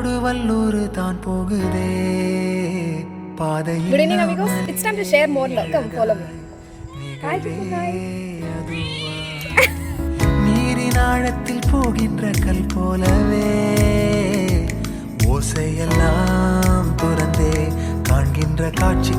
காற்றோடு வல்லூர் தான் போகுதே பாதையில். Good evening amigos, it's time to share more love. Come follow me. Hi. நீரின் ஆழத்தில் போகின்ற கல் போலவே ஓசையெல்லாம் துறந்தே காண்கின்ற காட்சி